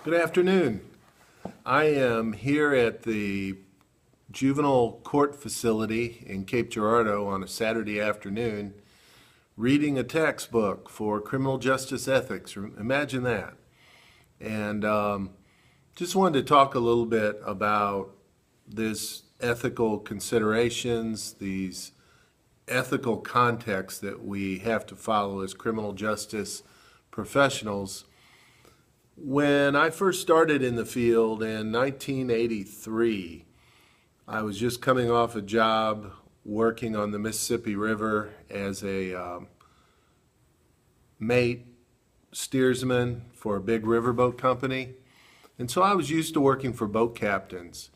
Good afternoon. I am here at the juvenile court facility in Cape Girardeau on a Saturday afternoon reading a textbook for criminal justice ethics. Imagine that. And just wanted to talk a little bit about this ethical considerations, these ethical contexts that we have to follow as criminal justice professionals. When I first started in the field in 1983, I was just coming off a job working on the Mississippi River as a mate steersman for a big riverboat company. And so I was used to working for boat captains.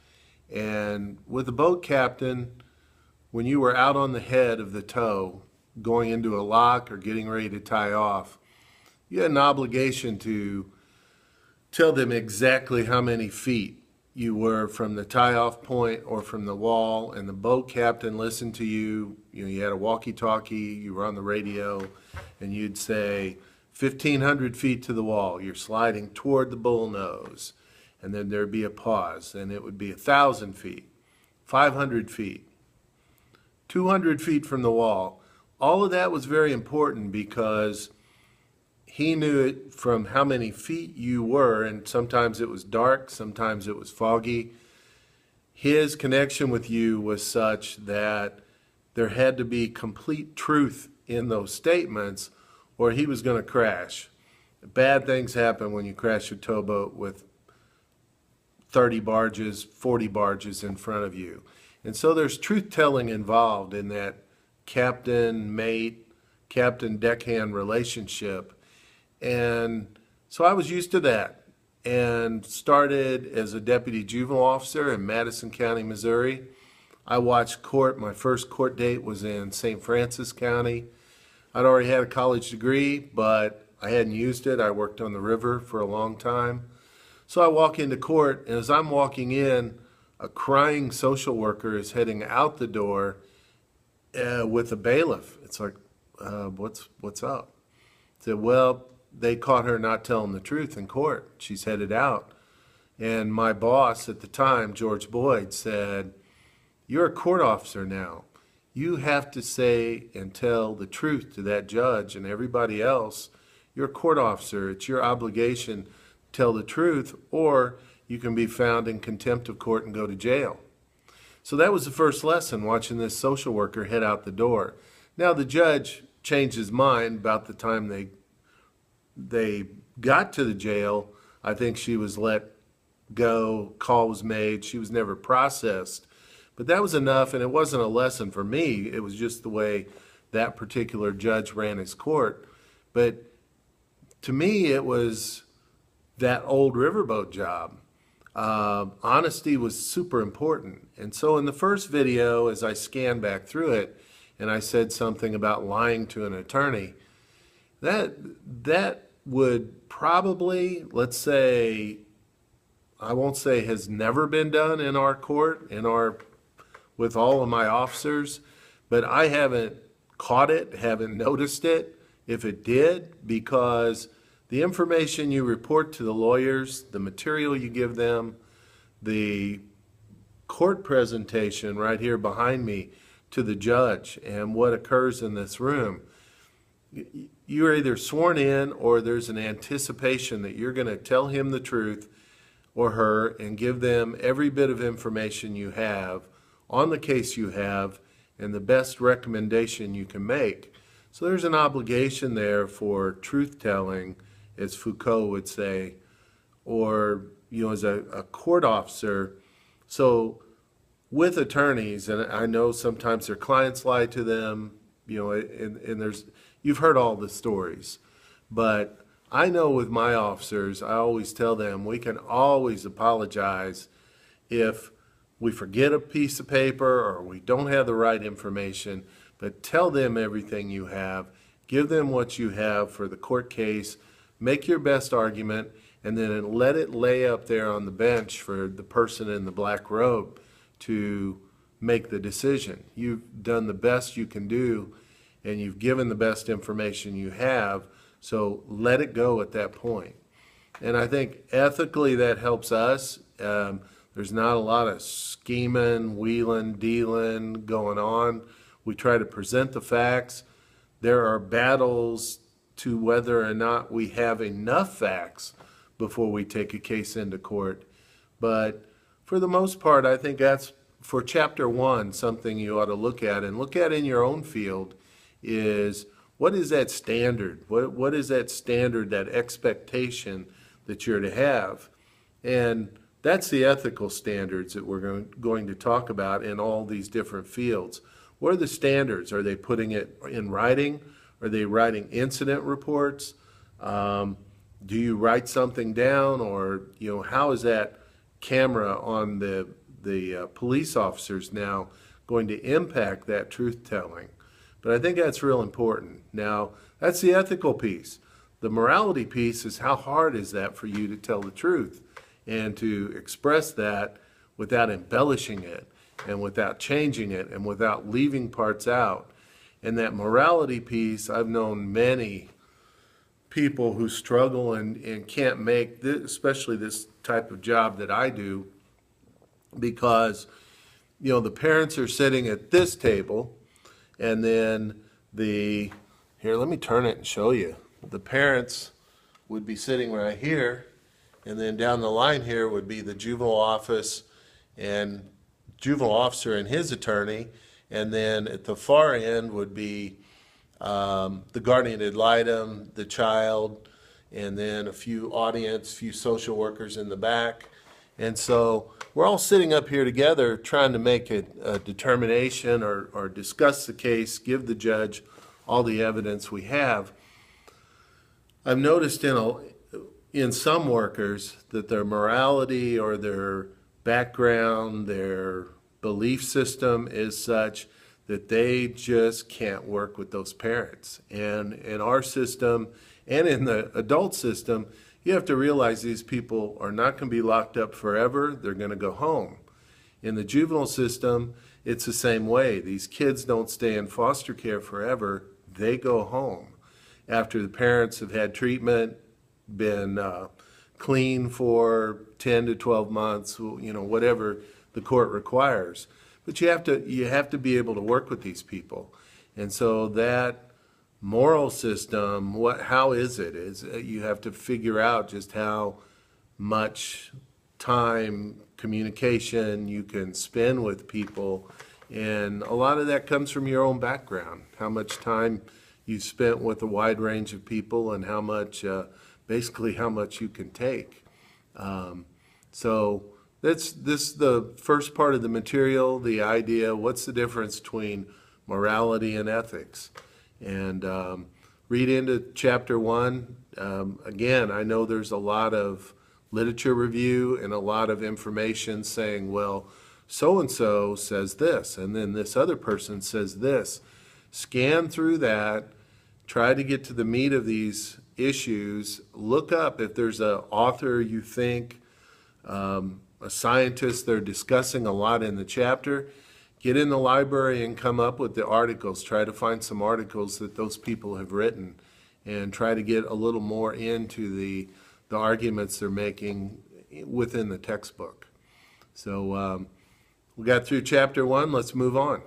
And with a boat captain, when you were out on the head of the tow, going into a lock or getting ready to tie off, you had an obligation to tell them exactly how many feet you were from the tie-off point or from the wall, and the boat captain listened to you. You had a walkie-talkie, you were on the radio, and you'd say 1,500 feet to the wall. You're sliding toward the bull nose, and then there'd be a pause, and it would be 1,000 feet, 500 feet, 200 feet from the wall. All of that was very important because he knew it from how many feet you were, and sometimes it was dark, sometimes it was foggy. His connection with you was such that there had to be complete truth in those statements, or he was going to crash. Bad things happen when you crash a towboat with 30 barges, 40 barges in front of you. And so there's truth-telling involved in that captain-mate, captain-deckhand relationship. And so I was used to that and started as a deputy juvenile officer in Madison County, Missouri. I watched court. My first court date was in St. Francis County. I'd already had a college degree, but I hadn't used it. I worked on the river for a long time. So I walk into court, and as I'm walking in, a crying social worker is heading out the door with a bailiff. It's like, what's up? I said, well, they caught her not telling the truth in court. She's headed out. And my boss at the time, George Boyd, said, you're a court officer now. You have to say and tell the truth to that judge and everybody else. You're a court officer. It's your obligation to tell the truth, or you can be found in contempt of court and go to jail. So that was the first lesson, watching this social worker head out the door. Now the judge changed his mind about the time they got to the jail. I think she was let go, call was made, she was never processed. But that was enough, and it wasn't a lesson for me. It was just the way that particular judge ran his court. But to me, it was that old riverboat job. Honesty was super important. And so in the first video, as I scanned back through it, and I said something about lying to an attorney, that would probably, let's say, I won't say has never been done in our court, with all of my officers, but I haven't caught it, haven't noticed it, if it did, because the information you report to the lawyers, the material you give them, the court presentation right here behind me to the judge, and what occurs in this room, you're either sworn in or there's an anticipation that you're going to tell him the truth or her and give them every bit of information you have on the case you have and the best recommendation you can make. So there's an obligation there for truth-telling, as Foucault would say, or as a court officer. So with attorneys, and I know sometimes their clients lie to them, and there's, you've heard all the stories, but I know with my officers, I always tell them we can always apologize if we forget a piece of paper or we don't have the right information, but tell them everything you have, give them what you have for the court case, make your best argument, and then let it lay up there on the bench for the person in the black robe to make the decision. You've done the best you can do, and you've given the best information you have, so let it go at that point. And I think ethically that helps us. There's not a lot of scheming, wheeling, dealing going on. We try to present the facts. There are battles to whether or not we have enough facts before we take a case into court. But for the most part, I think that's, for chapter 1, something you ought to look at and look at in your own field is, what is that standard? What is that standard, that expectation that you're to have? And that's the ethical standards that we're going to talk about in all these different fields. What are the standards? Are they putting it in writing? Are they writing incident reports? Do you write something down? Or, how is that camera on the police officers now going to impact that truth-telling? But I think that's real important. Now, that's the ethical piece. The morality piece is, how hard is that for you to tell the truth and to express that without embellishing it and without changing it and without leaving parts out. And that morality piece, I've known many people who struggle and can't make this, especially this type of job that I do, because the parents are sitting at this table, and then here, let me turn it and show you. The parents would be sitting right here, and then down the line here would be the juvenile office and juvenile officer and his attorney, and then at the far end would be the guardian ad litem, the child, and then a few social workers in the back. And so we're all sitting up here together trying to make a determination or discuss the case, give the judge all the evidence we have. I've noticed in some workers that their morality or their background, their belief system is such that they just can't work with those parents. And in our system and in the adult system, you have to realize these people are not going to be locked up forever. They're going to go home. In the juvenile system, it's the same way. These kids don't stay in foster care forever. They go home after the parents have had treatment, been clean for 10 to 12 months, whatever the court requires. But you have to be able to work with these people. And so that moral system, how is it? You have to figure out just how much time, communication you can spend with people. And a lot of that comes from your own background, how much time you spent with a wide range of people and how much, basically how much you can take. So this the first part of the material, the idea, what's the difference between morality and ethics? And read into chapter 1. Again, I know there's a lot of literature review and a lot of information saying, well, so-and-so says this, and then this other person says this. Scan through that, try to get to the meat of these issues, look up if there's an author you think, a scientist they're discussing a lot in the chapter. Get in the library and come up with the articles. Try to find some articles that those people have written and try to get a little more into the arguments they're making within the textbook. So we got through chapter 1. Let's move on.